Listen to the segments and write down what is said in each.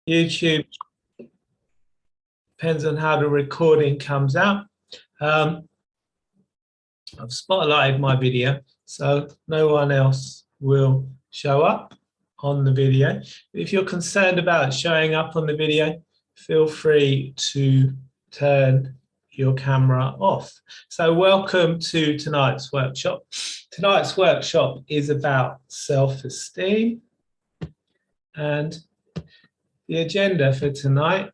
YouTube depends on how the recording comes out. I've spotlighted my video, so no one else will show up on the video. If you're concerned about showing up on the video, feel free to turn your camera off. So welcome to tonight's workshop. Tonight's workshop is about self-esteem, and the agenda for tonight,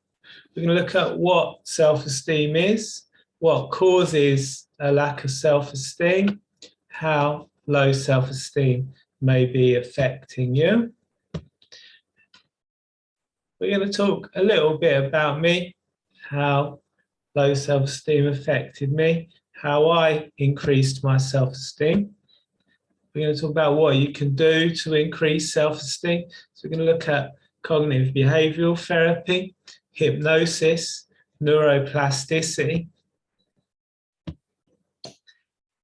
we're going to look at what self-esteem is, what causes a lack of self-esteem, how low self-esteem may be affecting you. We're going to talk a little bit about me, how low self-esteem affected me, how I increased my self-esteem. We're going to talk about what you can do to increase self-esteem. So we're going to look at cognitive behavioral therapy, hypnosis, neuroplasticity.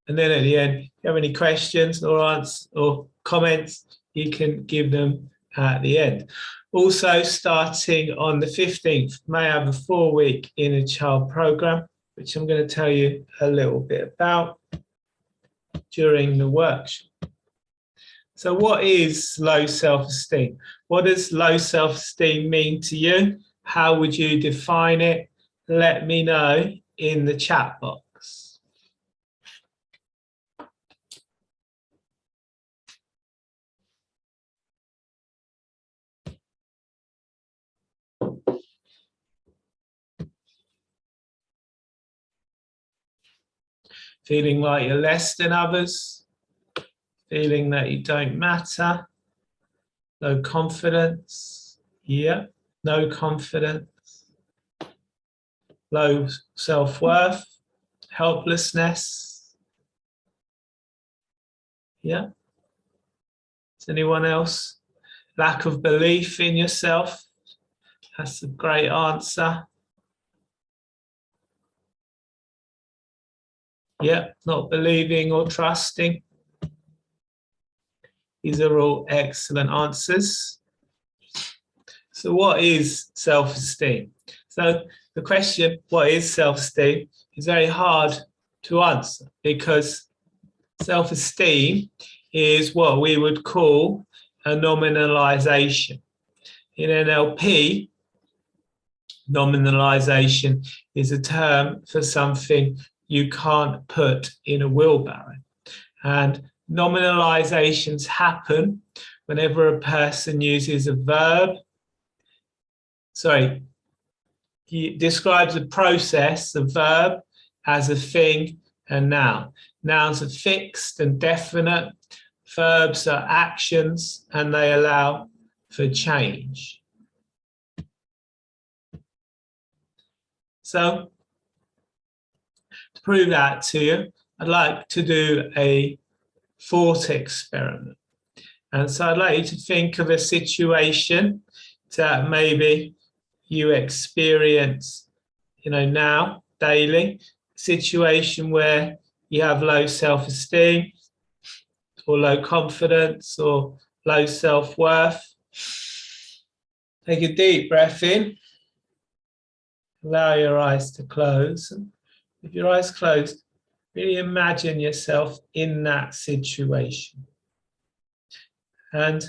And then at the end, if you have any questions or answers or comments, you can give them at the end. Also, starting on the 15th, may have a 4-week inner child program, which I'm going to tell you a little bit about during the workshop. So what is low self-esteem? What does low self-esteem mean to you? How would you define it? Let me know in the chat box. Feeling like you're less than others, feeling that you don't matter, low confidence, yeah, no confidence, low self-worth, helplessness, yeah. Is anyone else? Lack of belief in yourself, that's a great answer. Yeah, not believing or trusting. These are all excellent answers. So what is self-esteem? So the question, what is self-esteem, is very hard to answer because self-esteem is what we would call a nominalization. In NLP, nominalization is a term for something you can't put in a wheelbarrow. And nominalizations happen whenever a person uses a verb. He describes a process, a verb, as a thing, a noun. Nouns are fixed and definite. Verbs are actions, and they allow for change. So, to prove that to you, I'd like to do a thought experiment. And so I'd like you to think of a situation that maybe you experience, now, daily, situation where you have low self-esteem or low confidence or low self-worth. Take a deep breath in. Allow your eyes to close. With your eyes closed, really imagine yourself in that situation. And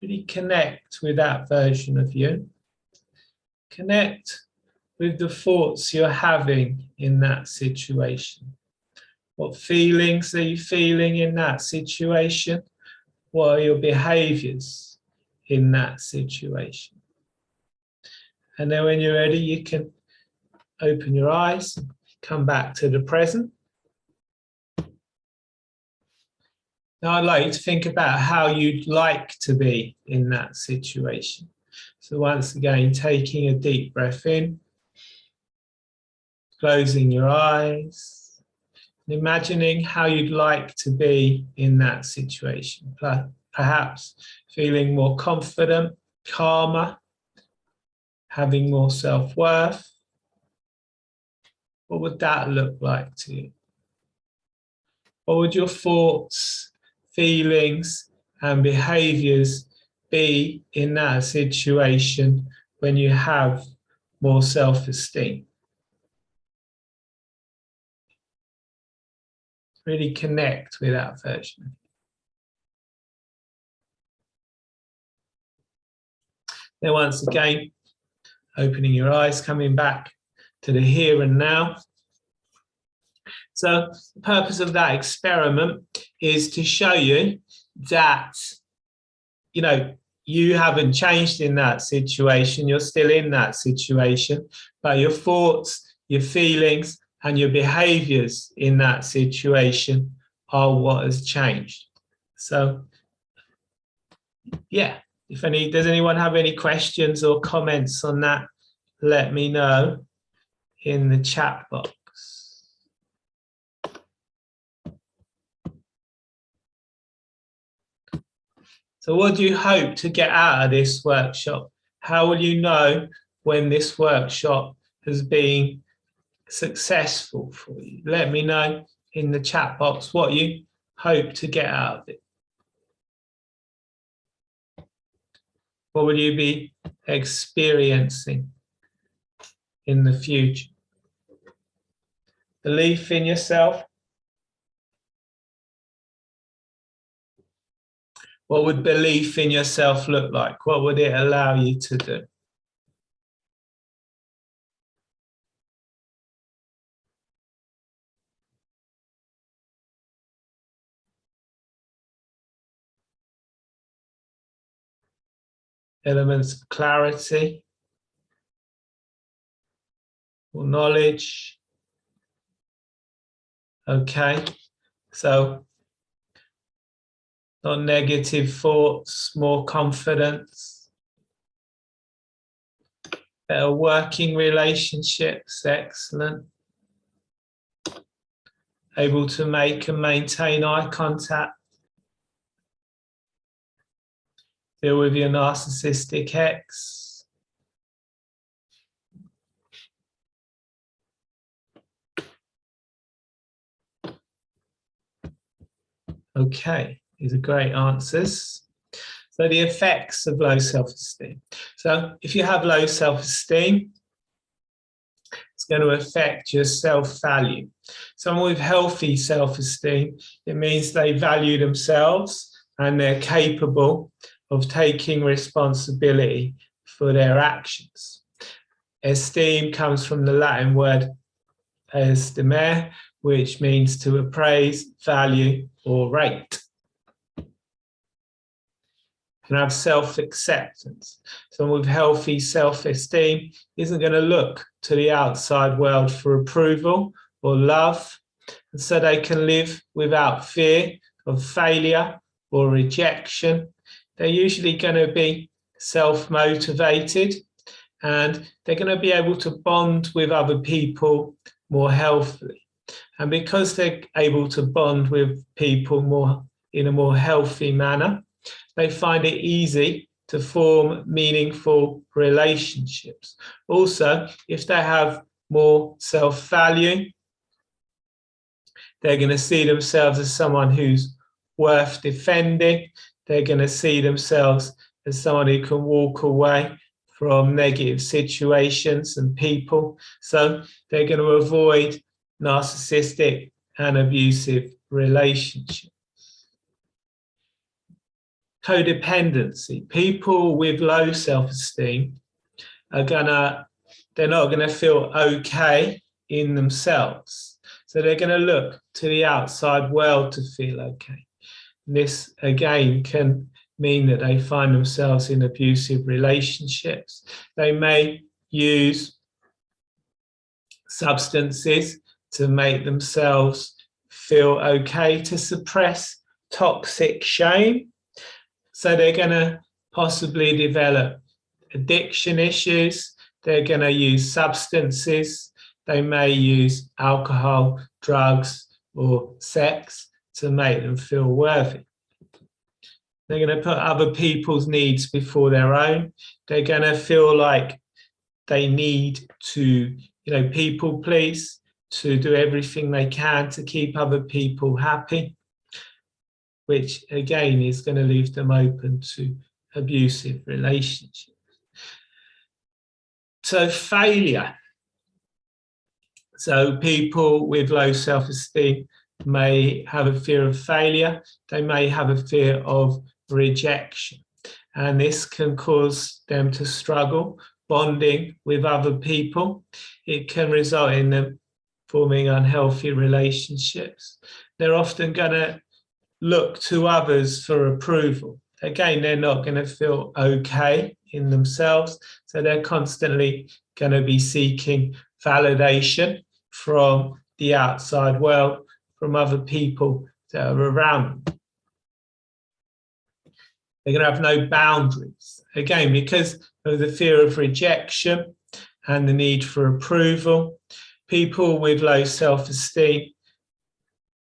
really connect with that version of you. Connect with the thoughts you're having in that situation. What feelings are you feeling in that situation? What are your behaviors in that situation? And then when you're ready, you can open your eyes, come back to the present. Now I'd like you to think about how you'd like to be in that situation. So once again, taking a deep breath in, closing your eyes, and imagining how you'd like to be in that situation. Perhaps feeling more confident, calmer, having more self-worth. What would that look like to you? What would your thoughts, feelings, and behaviors be in that situation when you have more self-esteem. Really connect with that version. Then once again, opening your eyes, coming back to the here and now. So the purpose of that experiment is to show you that, you haven't changed in that situation. You're still in that situation, but your thoughts, your feelings, and your behaviors in that situation are what has changed. So, yeah, does anyone have any questions or comments on that? Let me know in the chat box. So what do you hope to get out of this workshop? How will you know when this workshop has been successful for you? Let me know in the chat box what you hope to get out of it. What will you be experiencing in the future? Belief in yourself. What would belief in yourself look like? What would it allow you to do? Elements of clarity or knowledge. Okay, so not negative thoughts, more confidence, better working relationships, excellent. Able to make and maintain eye contact. Deal with your narcissistic ex. Okay, these are great answers. So the effects of low self-esteem. So if you have low self-esteem, it's going to affect your self-value. Someone with healthy self-esteem, it means they value themselves and they're capable of taking responsibility for their actions. Esteem comes from the Latin word estimare, which means to appraise, value, or rate. And have self-acceptance. Someone with healthy self-esteem isn't going to look to the outside world for approval or love, and so they can live without fear of failure or rejection. They're usually going to be self-motivated, and they're going to be able to bond with other people more healthily. And because they're able to bond with people in a more healthy manner, they find it easy to form meaningful relationships. Also, if they have more self-value, they're going to see themselves as someone who's worth defending. They're going to see themselves as someone who can walk away from negative situations and people. So they're going to avoid narcissistic and abusive relationships. Codependency. People with low self-esteem they're not gonna feel okay in themselves. So they're gonna look to the outside world to feel okay. This again can mean that they find themselves in abusive relationships. They may use substances to make themselves feel okay, to suppress toxic shame. So they're going to possibly develop addiction issues. They're going to use substances. They may use alcohol, drugs, or sex to make them feel worthy. They're going to put other people's needs before their own. They're going to feel like they need to, people please, to do everything they can to keep other people happy, which again is going to leave them open to abusive relationships. So failure. So people with low self-esteem may have a fear of failure. They may have a fear of rejection. And this can cause them to struggle bonding with other people. It can result in them forming unhealthy relationships. They're often going to look to others for approval. Again, they're not going to feel okay in themselves. So they're constantly going to be seeking validation from the outside world, from other people that are around them. They're going to have no boundaries. Again, because of the fear of rejection and the need for approval, people with low self-esteem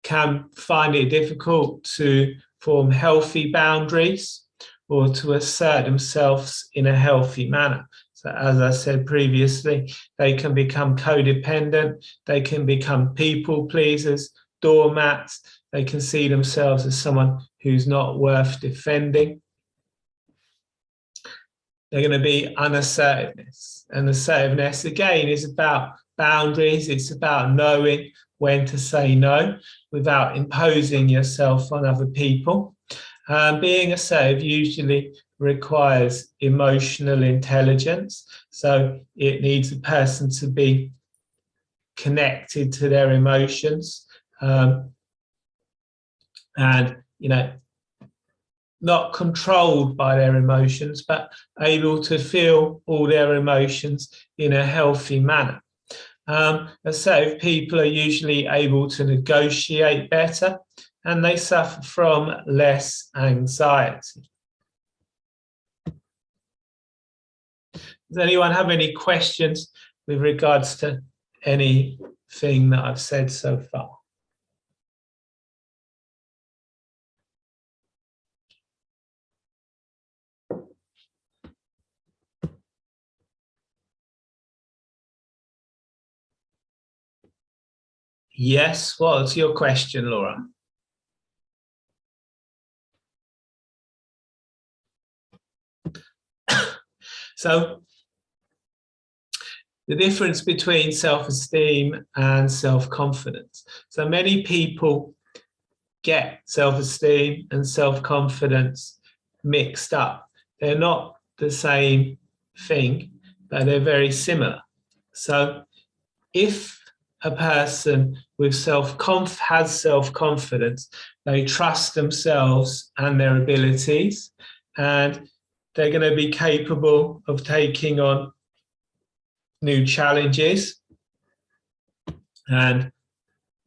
can find it difficult to form healthy boundaries or to assert themselves in a healthy manner. So as I said previously, they can become codependent, they can become people pleasers, doormats, they can see themselves as someone who's not worth defending. They're going to be unassertiveness. And assertiveness, again, is about boundaries. It's about knowing when to say no without imposing yourself on other people. Being assertive usually requires emotional intelligence. So it needs a person to be connected to their emotions and, not controlled by their emotions, but able to feel all their emotions in a healthy manner. Assertive people are usually able to negotiate better and they suffer from less anxiety. Does anyone have any questions with regards to anything that I've said so far? Yes, what's your question, Laura? So the difference between self-esteem and self-confidence. So many people get self-esteem and self-confidence mixed up. They're not the same thing, but they're very similar. So if a person with has self-confidence, they trust themselves and their abilities, and they're going to be capable of taking on new challenges and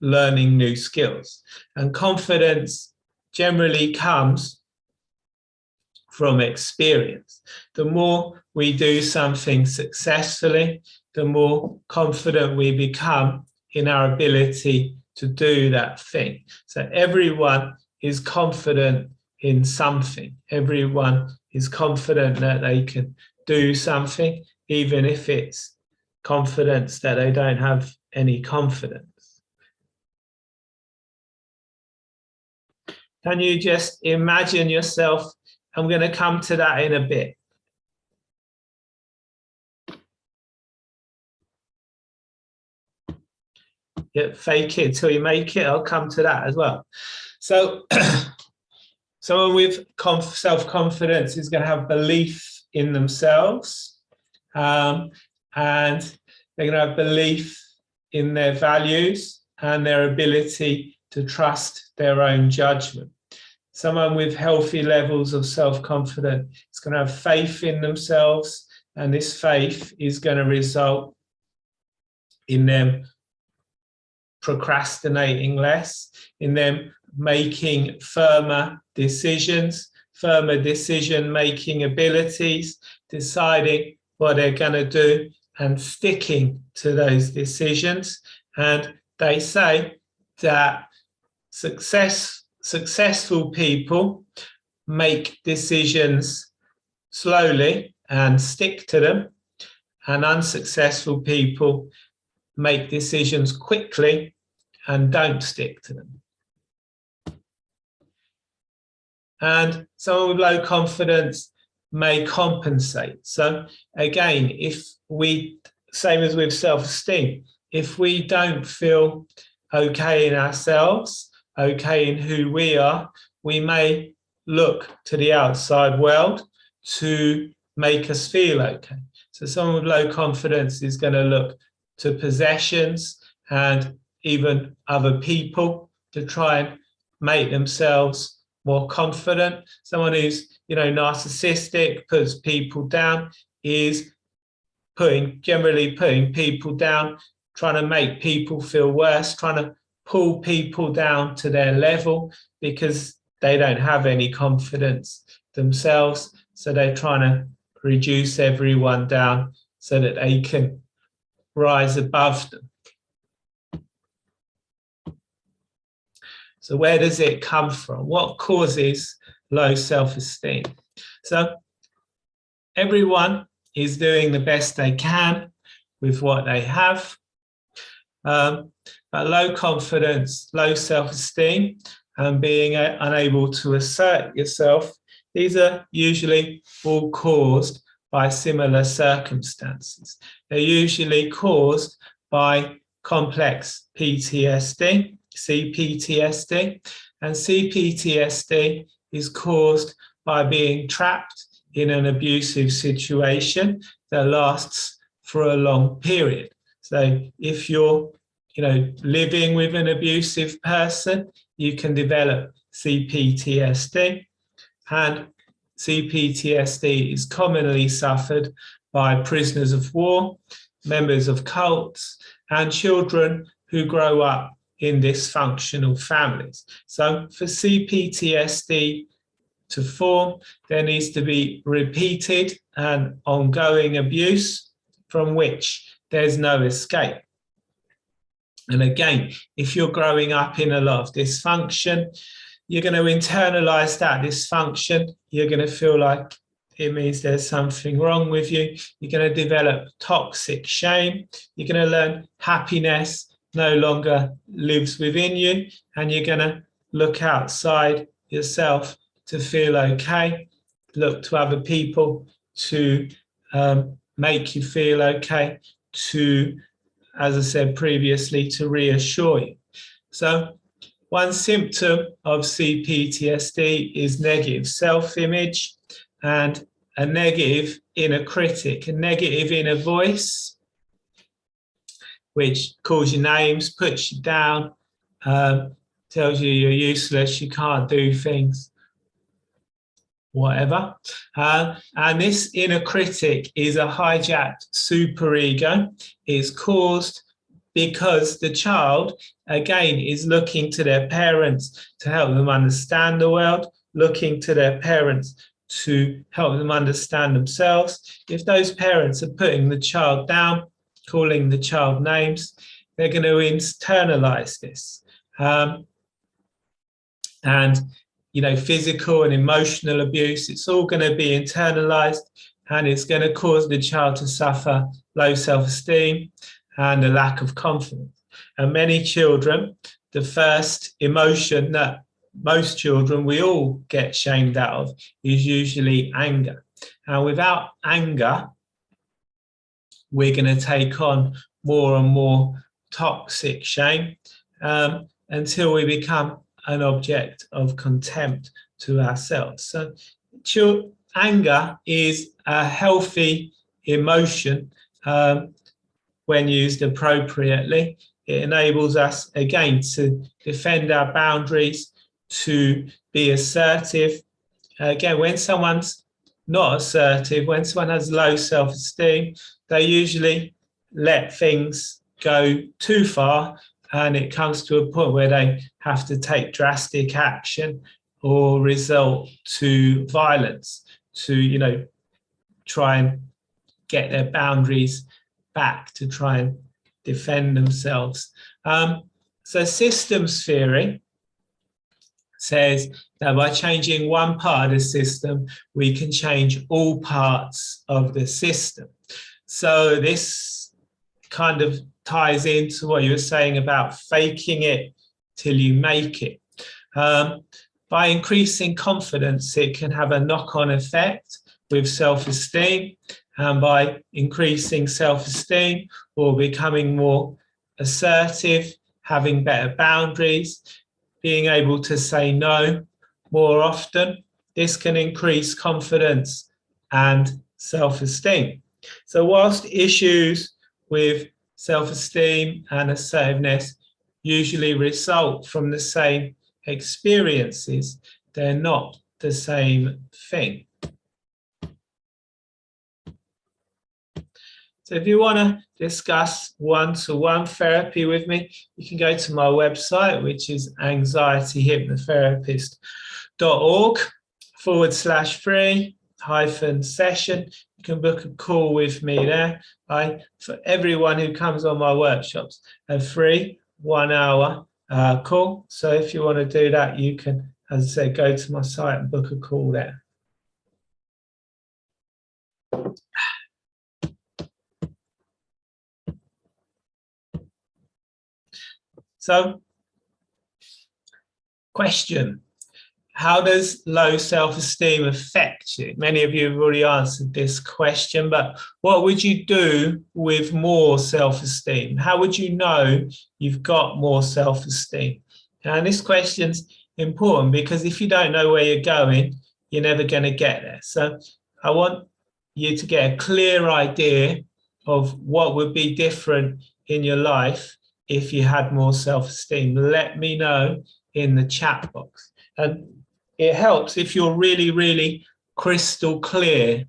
learning new skills. And confidence generally comes from experience. The more we do something successfully, the more confident we become in our ability to do that thing. So everyone is confident in something. Everyone is confident that they can do something, even if it's confidence that they don't have any confidence. Can you just imagine yourself? I'm going to come to that in a bit. Yeah, fake it till you make it. I'll come to that as well. So someone with self-confidence is going to have belief in themselves, and they're going to have belief in their values and their ability to trust their own judgment. Someone with healthy levels of self-confidence is going to have faith in themselves, and this faith is going to result in them procrastinating less, in them making firmer decision-making abilities, deciding what they're going to do and sticking to those decisions. And they say that successful people make decisions slowly and stick to them, and unsuccessful people make decisions quickly and don't stick to them. And someone with low confidence may compensate. So again, same as with self-esteem, if we don't feel okay in ourselves, okay in who we are, we may look to the outside world to make us feel okay. So someone with low confidence is going to look to possessions and even other people to try and make themselves more confident. Someone who's, narcissistic, puts people down, is generally putting people down, trying to make people feel worse, trying to pull people down to their level because they don't have any confidence themselves. So they're trying to reduce everyone down so that they can rise above them. So where does it come from? What causes low self-esteem? So everyone is doing the best they can with what they have. But low confidence, low self-esteem, and being unable to assert yourself, these are usually all caused by similar circumstances. They're usually caused by complex PTSD, CPTSD, and CPTSD is caused by being trapped in an abusive situation that lasts for a long period. So if you're, living with an abusive person, you can develop CPTSD, and CPTSD is commonly suffered by prisoners of war, members of cults, and children who grow up in dysfunctional families. So for CPTSD to form, there needs to be repeated and ongoing abuse from which there's no escape. And again, if you're growing up in a lot of dysfunction, you're going to internalize that dysfunction. You're going to feel like it means there's something wrong with you. You're going to develop toxic shame. You're going to learn happiness no longer lives within you, and you're going to look outside yourself to feel okay, look to other people to make you feel okay, to, as I said previously, to reassure you. So one symptom of CPTSD is negative self-image and a negative inner critic, a negative inner voice, which calls you names, puts you down, tells you you're useless, you can't do things, whatever. And this inner critic is a hijacked superego. It's caused because the child, again, is looking to their parents to help them understand the world, looking to their parents to help them understand themselves. If those parents are putting the child down, calling the child names, they're going to internalize this. And physical and emotional abuse, it's all going to be internalized, and it's going to cause the child to suffer low self-esteem and a lack of confidence. And many children, the first emotion that most children, we all get shamed out of, is usually anger. And without anger, we're going to take on more and more toxic shame until we become an object of contempt to ourselves. So anger is a healthy emotion when used appropriately. It enables us, again, to defend our boundaries, to be assertive. Again, when someone's not assertive, when someone has low self-esteem, they usually let things go too far, and it comes to a point where they have to take drastic action or resort to violence to, try and get their boundaries back, to try and defend themselves. So systems theory says that by changing one part of the system, we can change all parts of the system. So this kind of ties into what you were saying about faking it till you make it. By increasing confidence, it can have a knock-on effect with self-esteem, and by increasing self-esteem or becoming more assertive, having better boundaries, being able to say no more often, this can increase confidence and self-esteem. So whilst issues with self-esteem and assertiveness usually result from the same experiences, they're not the same thing. So if you want to discuss one-to-one therapy with me, you can go to my website, which is anxietyhypnotherapist.org/free-session. You can book a call with me there. For everyone who comes on my workshops, a free 1 hour call. So if you want to do that, you can, as I say, go to my site and book a call there. So, question. How does low self-esteem affect you? Many of you have already answered this question, but what would you do with more self-esteem? How would you know you've got more self-esteem? And this question's important because if you don't know where you're going, you're never going to get there. So I want you to get a clear idea of what would be different in your life if you had more self-esteem. Let me know in the chat box. And it helps if you're really, really crystal clear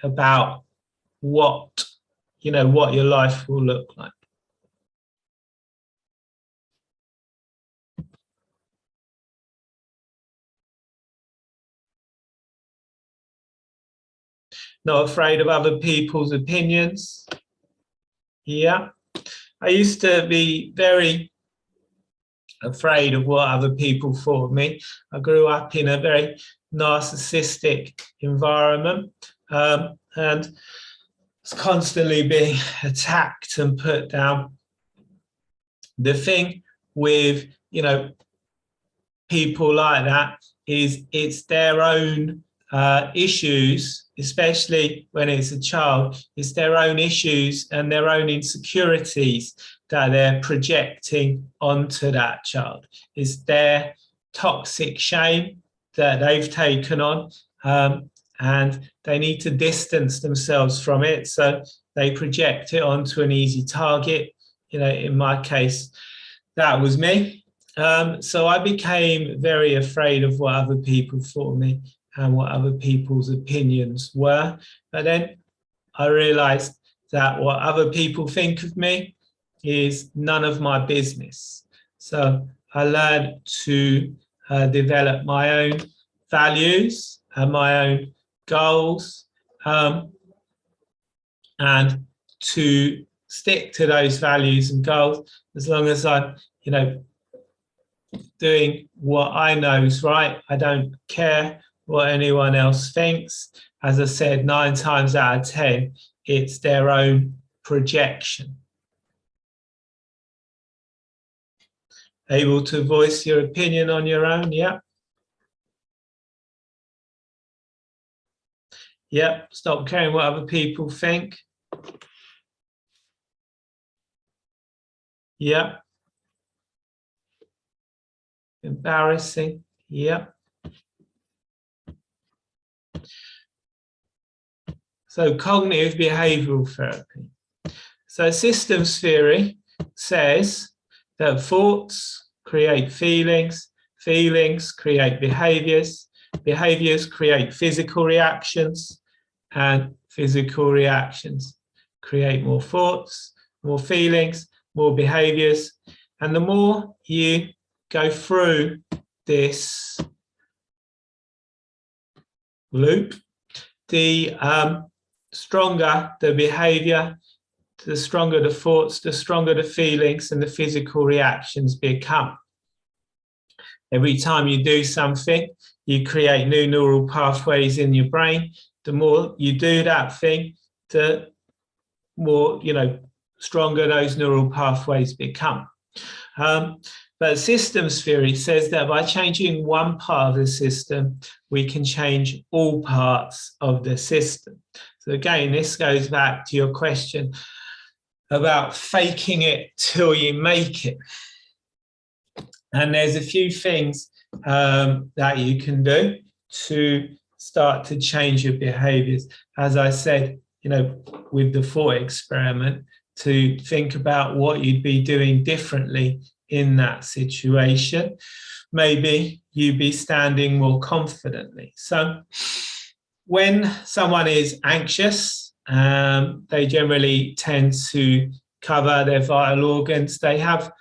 about what your life will look like. Not afraid of other people's opinions. Yeah. I used to be very afraid of what other people thought of me. I grew up in a very narcissistic environment and was constantly being attacked and put down. The thing with, people like that is it's their own issues, especially when it's a child, it's their own issues and their own insecurities that they're projecting onto that child. It's their toxic shame that they've taken on, and they need to distance themselves from it. So they project it onto an easy target. In my case, that was me. So I became very afraid of what other people thought of me and what other people's opinions were. But then I realized that what other people think of me is none of my business. So I learned to develop my own values and my own goals, and to stick to those values and goals as long as I'm, doing what I know is right. I don't care what anyone else thinks. As I said, 9 times out of 10, it's their own projection. Able to voice your opinion on your own, yeah. Yeah, stop caring what other people think. Yeah. Embarrassing, yeah. So cognitive behavioral therapy. So systems theory says that thoughts create feelings, feelings create behaviors, behaviors create physical reactions, and physical reactions create more thoughts, more feelings, more behaviors. And the more you go through this loop, the stronger the behavior, the stronger the thoughts, the stronger the feelings, and the physical reactions become. Every time you do something, you create new neural pathways in your brain. The more you do that thing, the more, stronger those neural pathways become. But systems theory says that by changing one part of the system, we can change all parts of the system. So again, this goes back to your question about faking it till you make it. And there's a few things that you can do to start to change your behaviors. As I said, with the thought experiment, to think about what you'd be doing differently in that situation. Maybe you'd be standing more confidently. So when someone is anxious, they generally tend to cover their vital organs. They have,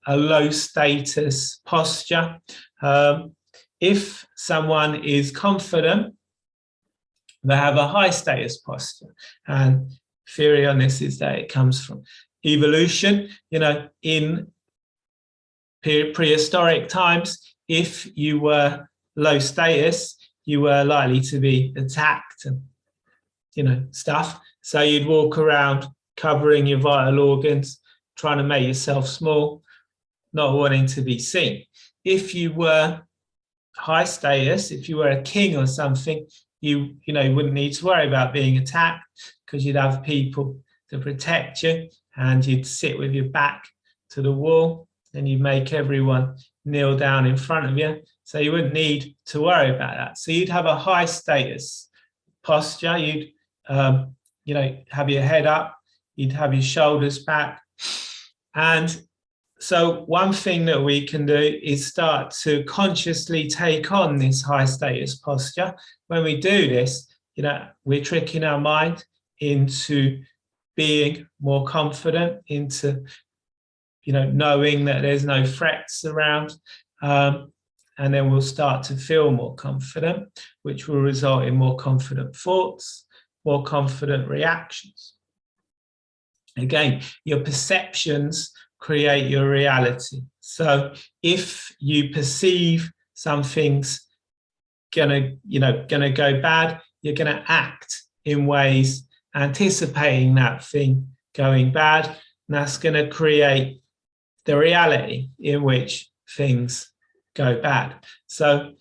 a low status posture. If someone is confident, they have a high status posture. And theory on this is that it comes from evolution. In prehistoric times, if you were low status, you were likely to be attacked and, stuff. So you'd walk around covering your vital organs, trying to make yourself small, not wanting to be seen. If you were high status, if you were a king or something, you wouldn't need to worry about being attacked because you'd have people to protect you, and you'd sit with your back to the wall and you'd make everyone kneel down in front of you. So you wouldn't need to worry about that. So you'd have a high status posture. You'd, have your head up, you'd have your shoulders back. And so one thing that we can do is start to consciously take on this high status posture. When we do this, we're tricking our mind into being more confident, into, knowing that there's no threats around. And then we'll start to feel more confident, which will result in more confident thoughts, more confident reactions. Again, your perceptions create your reality. So if you perceive something's gonna go bad, you're gonna act in ways anticipating that thing going bad, and that's gonna create the reality in which things go bad. So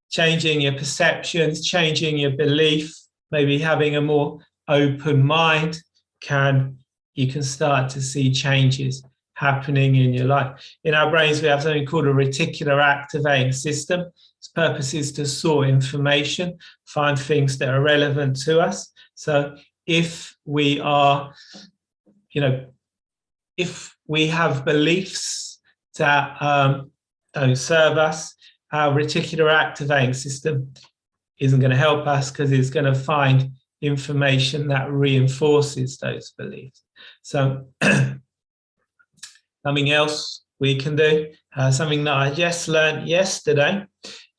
changing your perceptions, changing your belief, maybe having a more open mind, you can start to see changes happening in your life. In our brains, we have something called a reticular activating system. Its purpose is to sort information, find things that are relevant to us. So if we are, if we have beliefs that don't serve us, our reticular activating system isn't going to help us because it's going to find information that reinforces those beliefs. So something else we can do, something that I just learned yesterday,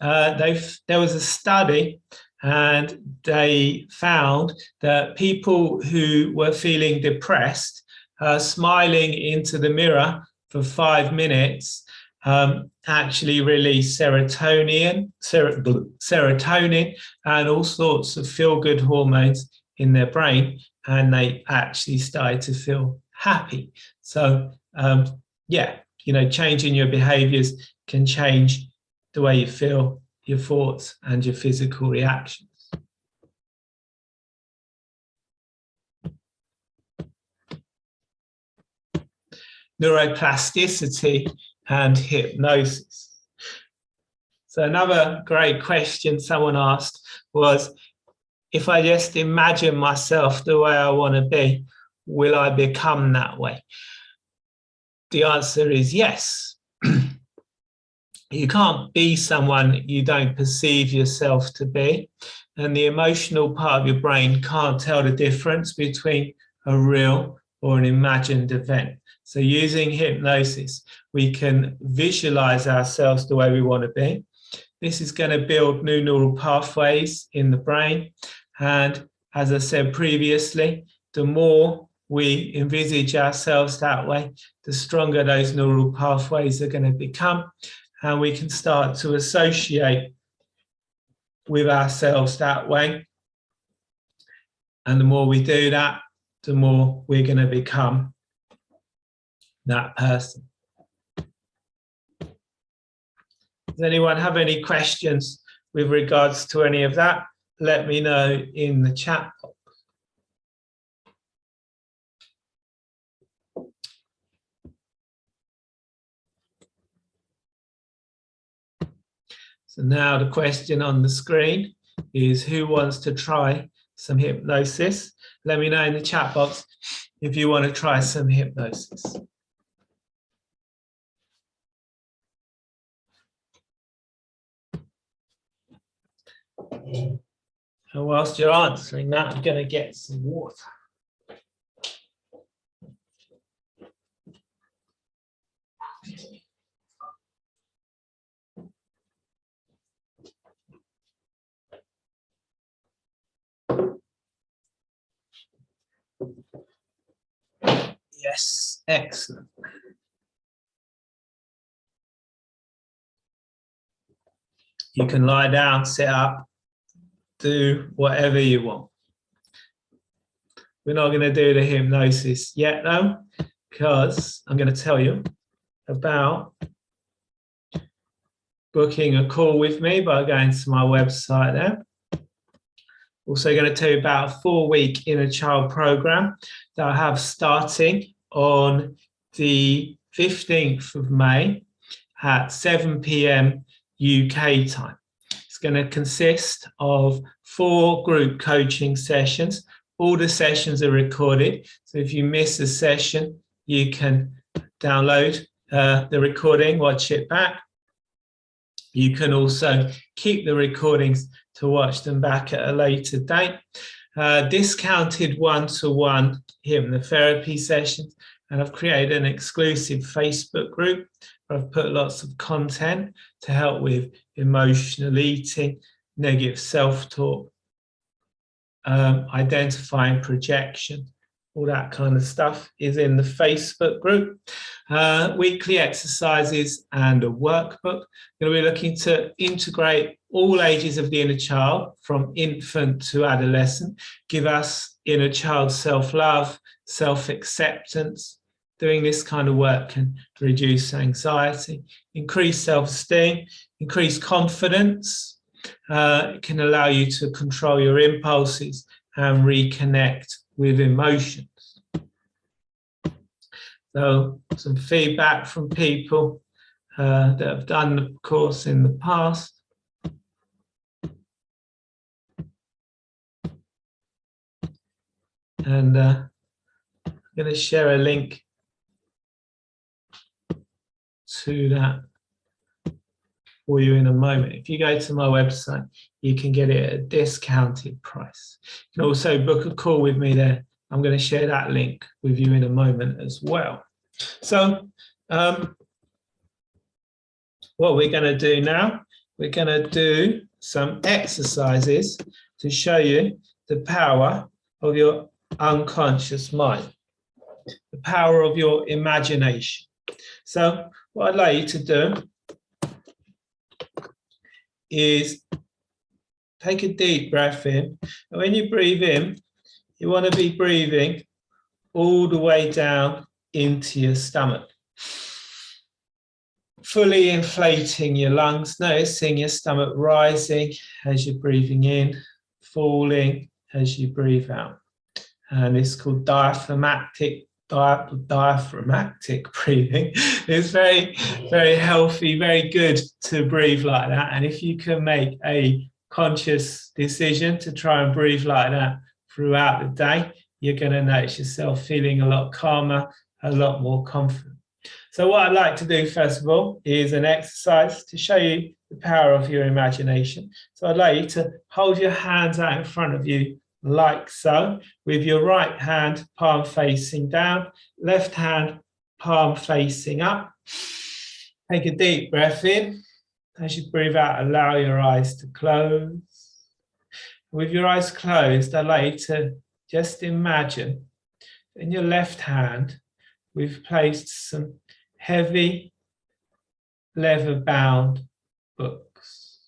there was a study and they found that people who were feeling depressed, smiling into the mirror for 5 minutes actually released serotonin and all sorts of feel-good hormones in their brain, and they actually started to feel happy. So changing your behaviors can change the way you feel, your thoughts, and your physical reactions. Neuroplasticity and hypnosis. So another great question someone asked was, if I just imagine myself the way I want to be, will I become that way? The answer is yes. You can't be someone you don't perceive yourself to be, and the emotional part of your brain can't tell the difference between a real or an imagined event. So using hypnosis, we can visualize ourselves the way we want to be. This is going to build new neural pathways in the brain. And as I said previously, the more we envisage ourselves that way, the stronger those neural pathways are going to become. And we can start to associate with ourselves that way. And the more we do that, the more we're going to become that person. Does anyone have any questions with regards to any of that? Let me know in the chat box. So now the question on the screen is, who wants to try some hypnosis? Let me know in the chat box if you want to try some hypnosis. And whilst you're answering that, I'm going to get some water. Yes, excellent. You can lie down, sit up, do whatever you want. We're not going to do the hypnosis yet, though, because I'm going to tell you about booking a call with me by going to my website there. Also going to tell you about a 4-week inner child program that I have starting on the 15th of May at 7 p.m. UK time. It's going to consist of 4 group coaching sessions. All the sessions are recorded, so if you miss a session, you can download the recording, watch it back. You can also keep the recordings to watch them back at a later date. Discounted one-to-one hypnotherapy sessions, and I've created an exclusive Facebook group where I've put lots of content to help with emotional eating, negative self-talk, identifying projection, all that kind of stuff is in the Facebook group. Weekly exercises and a workbook. We're going to be looking to integrate all ages of the inner child from infant to adolescent, give us inner child self-love, self-acceptance. Doing this kind of work can reduce anxiety, increase self-esteem, increase confidence. It can allow you to control your impulses and reconnect with emotions. So some feedback from people that have done the course in the past. And I'm going to share a link to that for you in a moment. If you go to my website, you can get it at a discounted price. You can also book a call with me there. I'm going to share that link with you in a moment as well. So what we're going to do now, we're going to do some exercises to show you the power of your unconscious mind, the power of your imagination. So what I'd like you to do is take a deep breath in. And when you breathe in, you want to be breathing all the way down into your stomach, fully inflating your lungs, noticing your stomach rising as you're breathing in, falling as you breathe out. And it's called diaphragmatic breathing. It's very, very healthy, very good to breathe like that. And if you can make a conscious decision to try and breathe like that throughout the day, you're going to notice yourself feeling a lot calmer, a lot more confident. So what I'd like to do, first of all, is an exercise to show you the power of your imagination. So I'd like you to hold your hands out in front of you like so, with your right hand palm facing down, left hand palm facing up. Take a deep breath in. As you breathe out, allow your eyes to close. With your eyes closed, I'd like you to just imagine in your left hand, we've placed some heavy leather-bound books.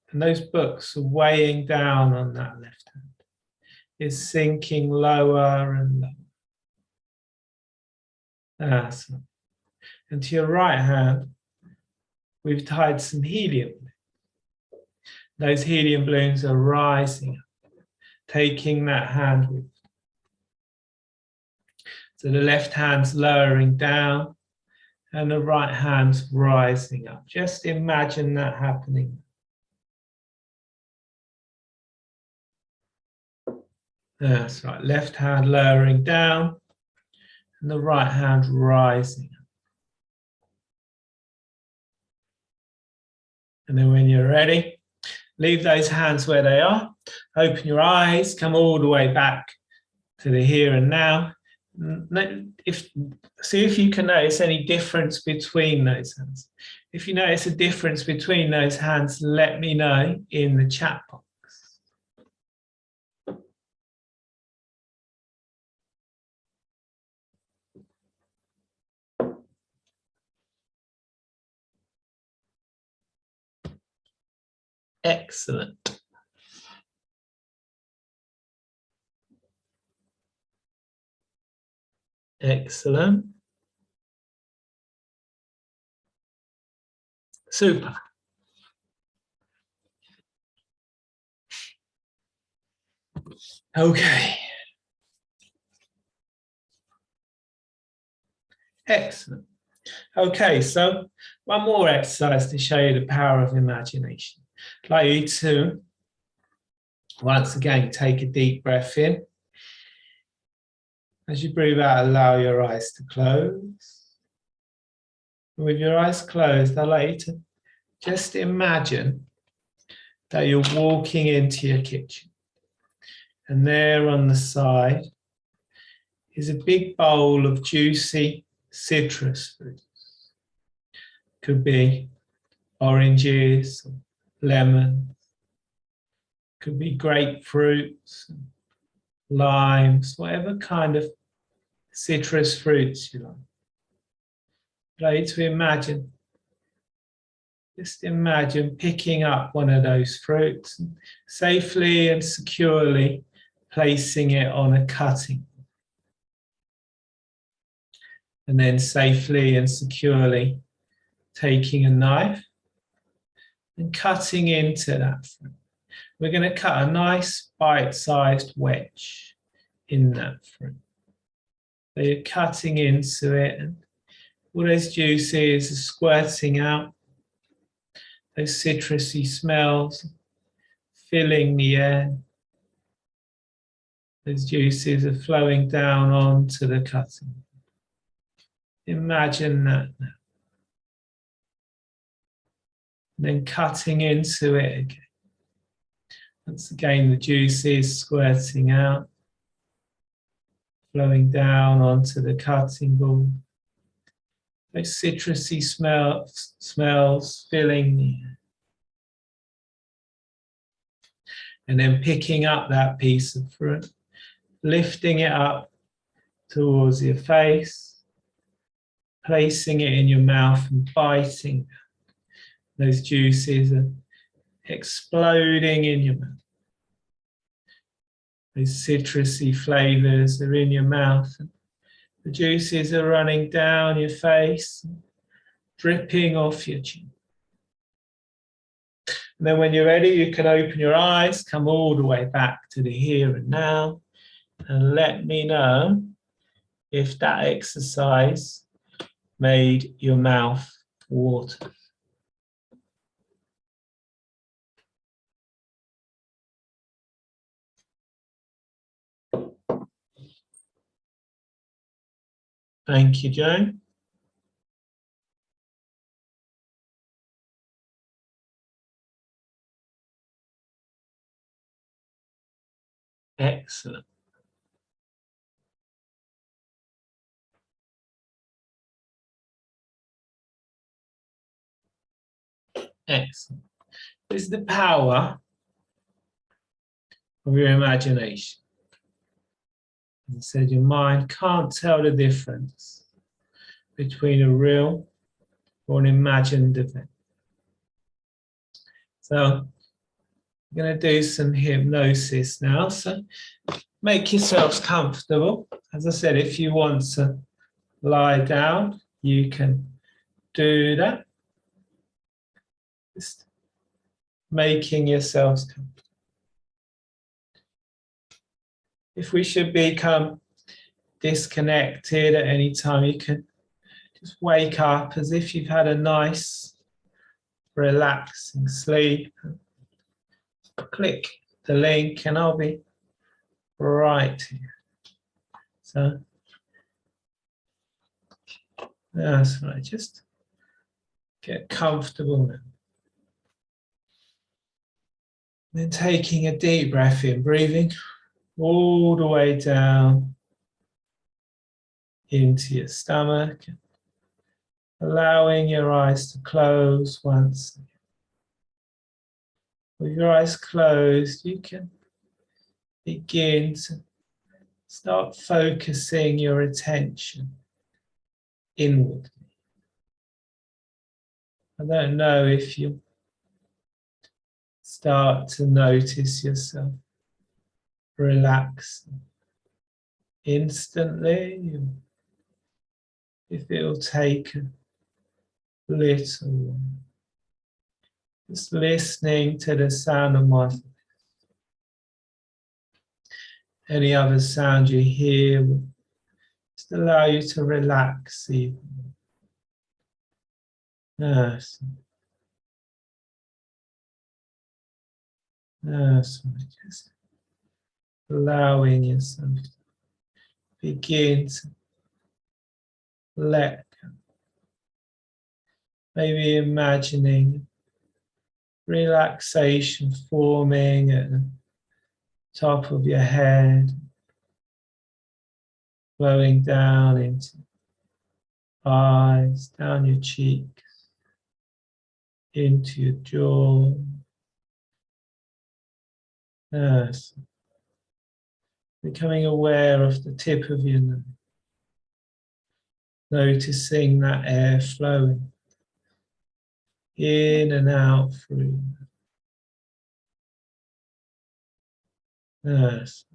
And those books are weighing down on that left hand. Is sinking lower and lower. That's right. And to your right hand, we've tied some helium. Those helium balloons are rising up, taking that hand with. So the left hand's lowering down and the right hand's rising up. Just imagine that happening. That's right, left hand lowering down and the right hand rising up. And then when you're ready, leave those hands where they are. Open your eyes, come all the way back to the here and now. See if you can notice any difference between those hands. If you notice a difference between those hands, let me know in the chat box. Excellent. Excellent. Super. Okay. Excellent. Okay, so one more exercise to show you the power of imagination. I'd like you to, once again, take a deep breath in. As you breathe out, allow your eyes to close. With your eyes closed, I'd like you to just imagine that you're walking into your kitchen. And there on the side is a big bowl of juicy citrus fruits. Could be oranges, lemons, could be grapefruits, limes, whatever kind of citrus fruits you like. Try to imagine, just imagine picking up one of those fruits and safely and securely placing it on a cutting. And then safely and securely taking a knife and cutting into that fruit. We're going to cut a nice bite-sized wedge in that fruit. So you're cutting into it and all those juices are squirting out. Those citrusy smells filling the air. Those juices are flowing down onto the cutting. Imagine that now. And then cutting into it again. Once again, the juice is squirting out, flowing down onto the cutting board. Those citrusy smells filling the air. And then picking up that piece of fruit, lifting it up towards your face, placing it in your mouth and biting. Those juices are exploding in your mouth. Those citrusy flavors are in your mouth. The juices are running down your face, dripping off your chin. And then when you're ready, you can open your eyes, come all the way back to the here and now, and let me know if that exercise made your mouth water. Thank you, Joan. Excellent. Excellent. This is the power of your imagination. As I said, your mind can't tell the difference between a real or an imagined event. So I'm going to do some hypnosis now. So make yourselves comfortable. As I said, if you want to lie down, you can do that. Just making yourselves comfortable. If we should become disconnected at any time, you can just wake up as if you've had a nice, relaxing sleep. Click the link and I'll be right here. So that's right, just get comfortable now. Then taking a deep breath in, breathing all the way down into your stomach, allowing your eyes to close once. With your eyes closed, you can begin to start focusing your attention inward. I don't know if you start to notice yourself relaxing instantly, or if it will take a little while. Just listening to the sound of my voice. Any other sound you hear will just allow you to relax even more. Yes. Yes. Just allowing yourself to begin to let go. Maybe imagining relaxation forming at the top of your head, flowing down into eyes, down your cheeks, into your jaw. Yes. Becoming aware of the tip of your nose. Noticing that air flowing in and out through. Yes.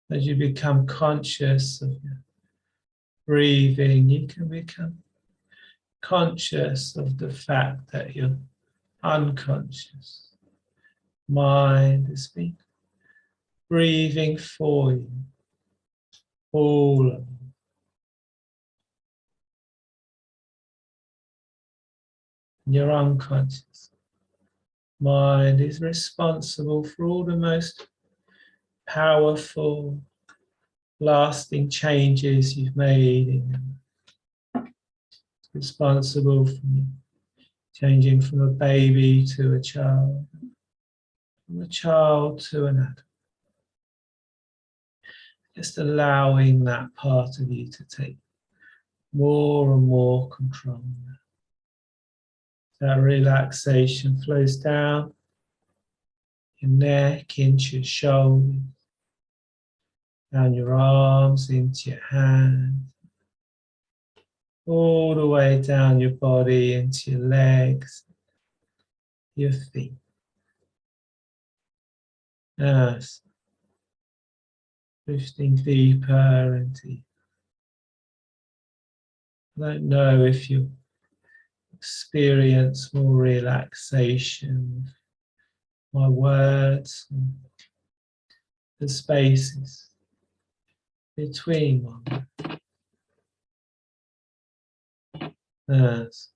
As you become conscious of your breathing, you can become conscious of the fact that your unconscious mind has been breathing for you all of you. Your unconscious mind is responsible for all the most powerful, lasting changes you've made in you. It's responsible for you changing from a baby to a child, from a child to an adult. Just allowing that part of you to take more and more control. That relaxation flows down your neck, into your shoulders, down your arms, into your hands, all the way down your body, into your legs, your feet. Yes. Drifting deeper and deeper. I don't know if you experience more relaxation with my words and the spaces between one. Yes.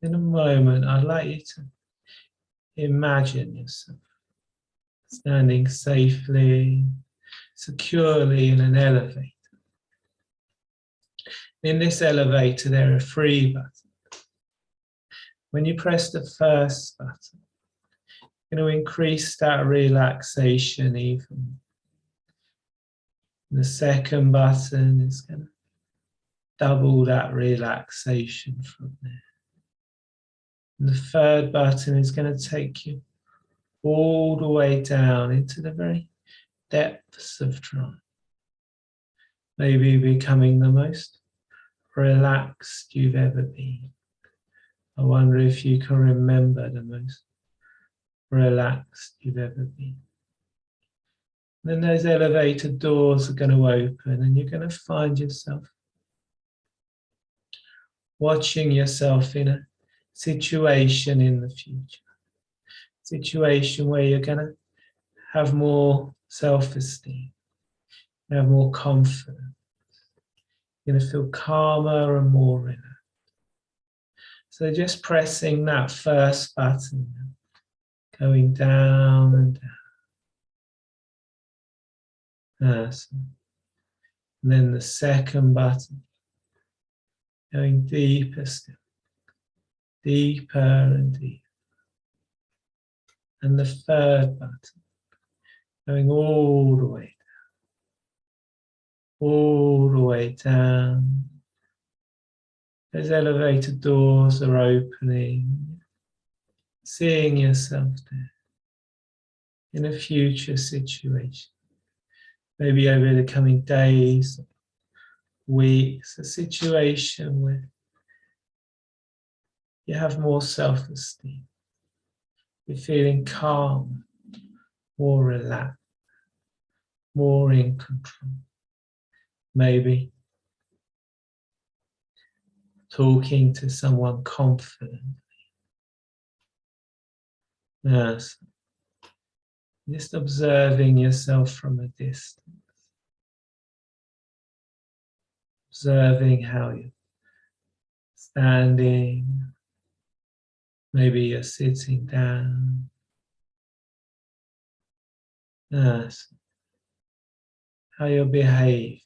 In a moment, I'd like you to imagine yourself standing safely, securely in an elevator. In this elevator, there are 3 buttons. When you press the first button, you're going to increase that relaxation even. The second button is going to double that relaxation from there. And the third button is going to take you all the way down into the very depths of trance. Maybe becoming the most relaxed you've ever been. I wonder if you can remember the most relaxed you've ever been. Then those elevator doors are going to open and you're going to find yourself watching yourself in a situation in the future. Situation where you're going to have more self-esteem, have more confidence. You're going to feel calmer and more relaxed. So just pressing that first button, going down and down. Awesome. And then the second button, going deeper still, deeper and deeper. And the third button, going all the way down, all the way down. Those elevator doors are opening, seeing yourself there in a future situation. Maybe over the coming days, weeks, a situation where you have more self-esteem. You're feeling calm, more relaxed, more in control. Maybe talking to someone confidently. Yes. Just observing yourself from a distance. Observing how you're standing. Maybe you're sitting down. Yes. How you're behaving.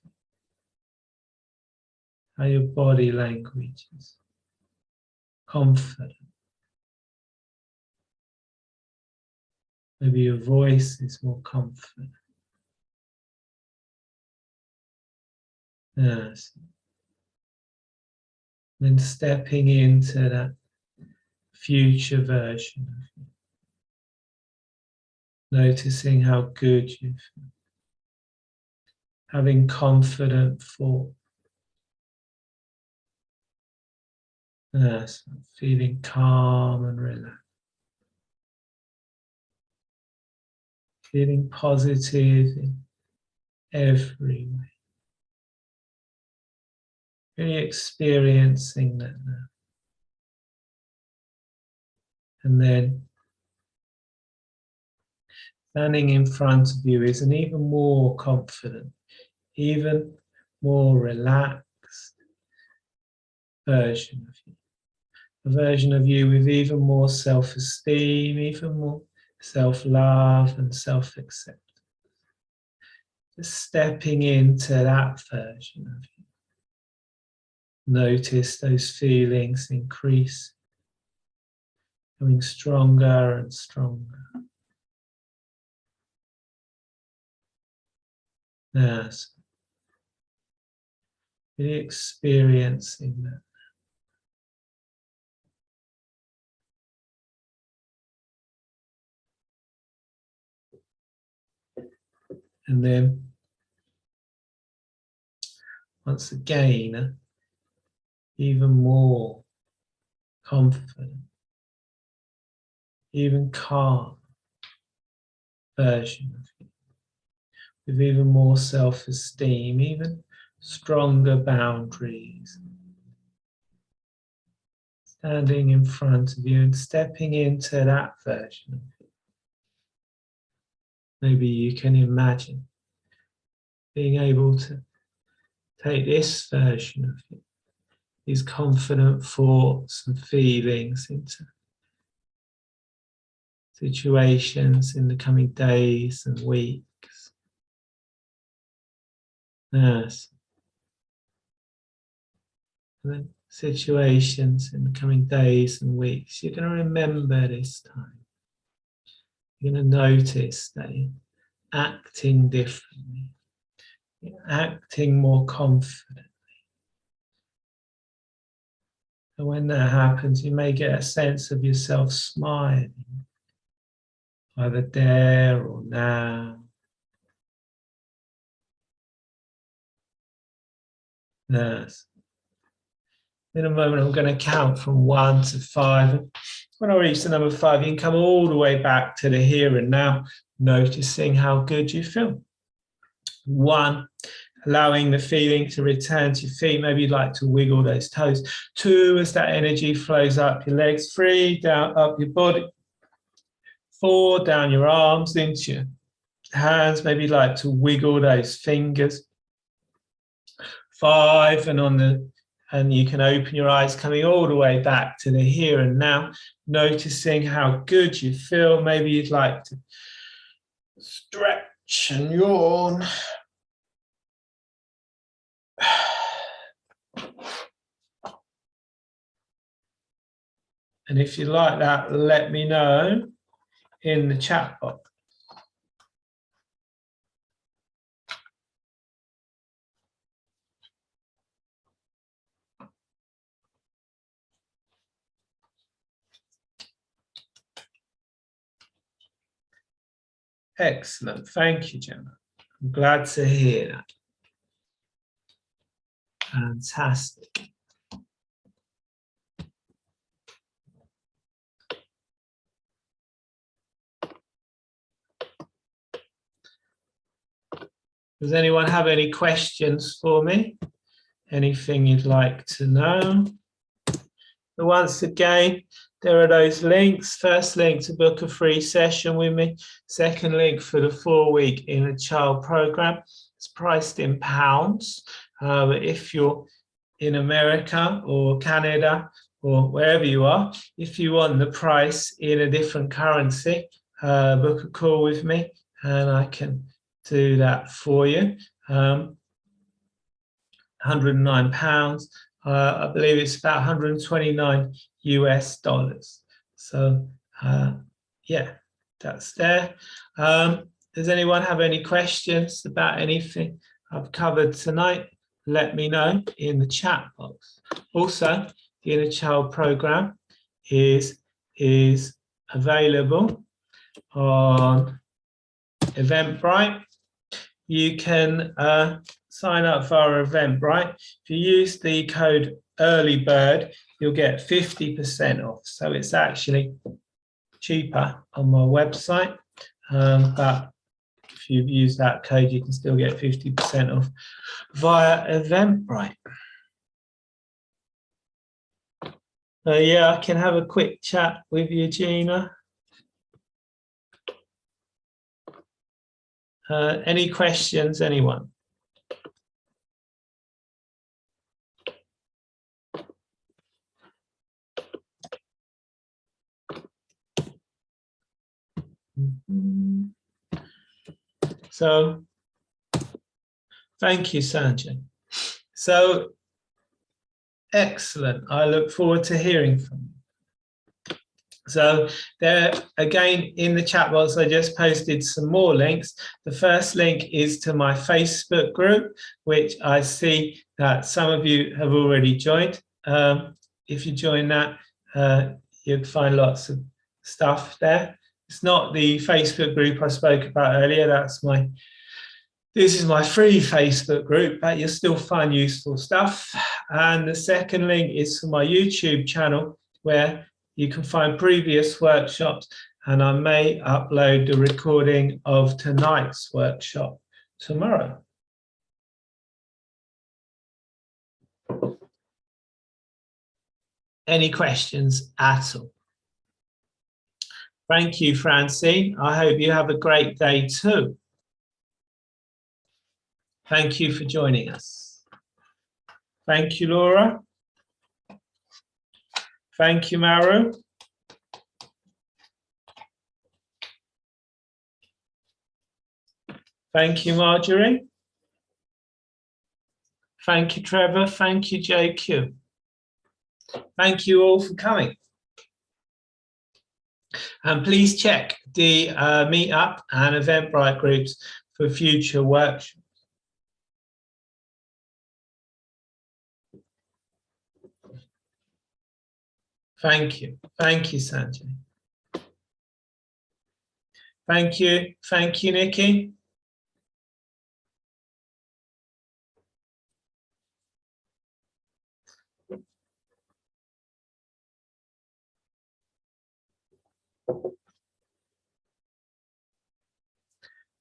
How your body language is. Confident. Maybe your voice is more confident. Yes. Then stepping into that future version of you. Noticing how good you feel. Having confident thought. Yes. Feeling calm and relaxed. Feeling positive in every way. Really experiencing that now. And then standing in front of you is an even more confident, even more relaxed version of you. A version of you with even more self-esteem, even more self-love and self-acceptance. Just stepping into that version of you. Notice those feelings increase, becoming stronger and stronger. Yes. Really experiencing that. And then, once again, even more confident, even calm version of you, with even more self-esteem, even stronger boundaries. Standing in front of you and stepping into that version of you. Maybe you can imagine being able to take this version of you, these confident thoughts and feelings, into situations in the coming days and weeks. Yes. And then situations in the coming days and weeks, you're going to remember this time. You're going to notice that you're acting differently. You're acting more confidently. And when that happens, you may get a sense of yourself smiling, either there or now. Yes. In a moment, I'm going to count from 1 to 5. When I reach the number 5, you can come all the way back to the here and now, noticing how good you feel. 1, allowing the feeling to return to your feet. Maybe you'd like to wiggle those toes. 2, as that energy flows up your legs. 3, down, up your body. 4, down your arms into your hands. Maybe you'd like to wiggle those fingers. 5, and you can open your eyes, coming all the way back to the here and now, noticing how good you feel. Maybe you'd like to stretch and yawn. And if you like that, let me know in the chat box. Excellent. Thank you, Gemma. I'm glad to hear that. Fantastic. Does anyone have any questions for me? Anything you'd like to know? But once again, there are those links. First link to book a free session with me. Second link for the 4-week inner child program. It's priced in pounds. But if you're in America or Canada or wherever you are, if you want the price in a different currency, book a call with me and I can do that for you. £109. I believe it's about 129 US dollars. So yeah, that's there. Does anyone have any questions about anything I've covered tonight? Let me know in the chat box. Also, the Inner Child program is available on Eventbrite. You can sign up for our Eventbrite. If you use the code EARLYBIRD, you'll get 50% off. So it's actually cheaper on my website. But if you've used that code, you can still get 50% off via Eventbrite. Yeah, I can have a quick chat with you, Gina. Any questions, anyone? So, thank you, Sanjay. So, excellent. I look forward to hearing from you. So there, again, in the chat box, I just posted some more links. The first link is to my Facebook group, which I see that some of you have already joined. If you join that, you'd find lots of stuff there. It's not the Facebook group I spoke about earlier. This is my free Facebook group, but you'll still find useful stuff. And the second link is for my YouTube channel, where you can find previous workshops, and I may upload the recording of tonight's workshop tomorrow. Any questions at all? Thank you, Francine. I hope you have a great day too. Thank you for joining us. Thank you, Laura. Thank you, Maru. Thank you, Marjorie. Thank you, Trevor. Thank you, JQ. Thank you all for coming. And please check the Meetup and Eventbrite groups for future workshops. Thank you. Thank you, Sanjay. Thank you. Thank you, Nikki.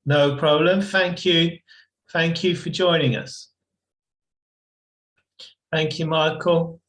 No problem. Thank you, Thank you for joining us. Thank you, Michael.